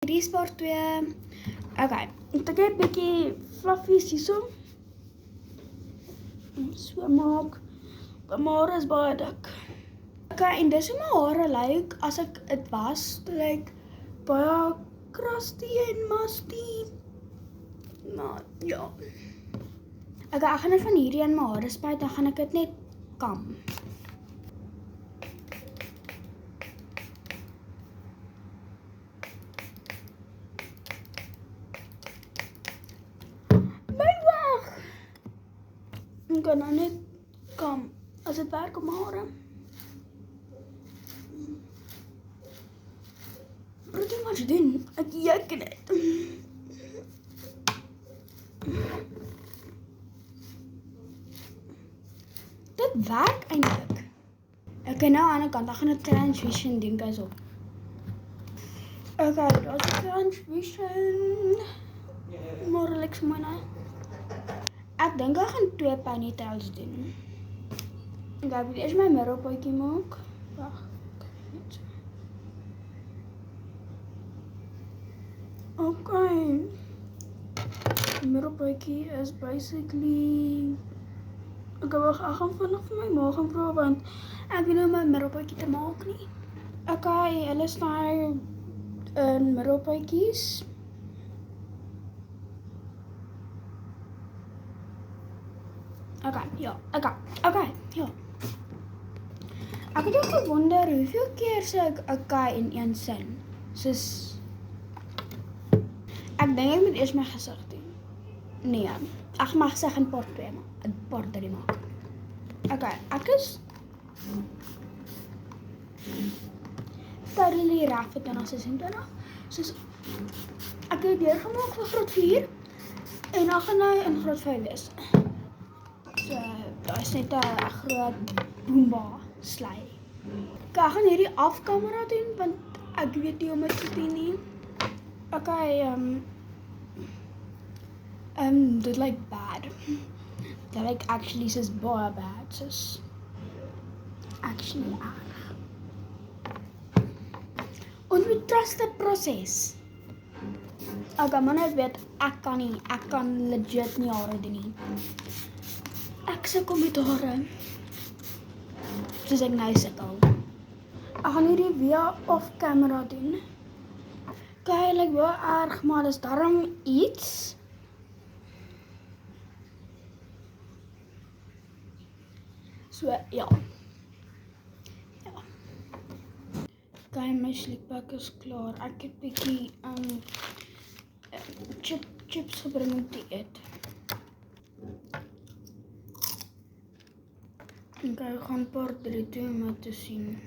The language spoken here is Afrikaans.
Hierdie is part 2. Okay, ek het 'n bietjie fluffies hierso. So maak. My hare is baie dik. Okay, en dis hoe my hare lyk as ek dit was. Dit lyk baie crusty en musty. Maar ja. Okay, ek gaan net van hierdie in my hare spuit, dan gaan ek dit net kam. Ek kan nou net kam, as dit werk op my hare. Pretty much doen, ek juk net. Dit werk eintlik. Ek nou aan die ander kant, ek gaan 'n transition doen, guys op. Okay, daar's 'n transition. Maar lyk so mooi nou. Ek dink ek gaan 2 ponytails doen. Ek moet eers my middelpuntjie maak. Wag. Net so. Okay. Die middelpuntjie is basically ek gaan vinnig vir my ma gaan probeer want ek weet nou my middelpuntjie te maak nie. Okay, hulle sny in middelpuntjies. Okay, ja. Ek het ook gewonder hoeveel keer sê ek okay in een sin. Soos ek dink ek moet eers my gesig doen. Nee, ek gaan my gesig in part 2 maak, in part 3 maak. Okay, ek is totally reg vir 2026. Soos ek het deurgemaak vir graad 4 en dan gaan nou in graad 5 wees. So, daar is net 'n groot boomba slay. Ek gaan hierdie afkamera doen want ek weet nie om dit te doen nie. Okay, dit lyk bad. Dit lyk actually soos baie bad, soos actually erg. En we trust the process. Okay, maar net weet, ek kan legit nie hare doen nie. Ek sukkel met hare. Soos ek nou sukkel. Ek gaan hierdie via off camera doen. Okay, lyk baie erg, maar dis darm iets. So, ja. Okay, my sleepbag is klaar. Ek het bietjie chips gebring om te eet. Okay, ek gaan part 3 toe om te sien.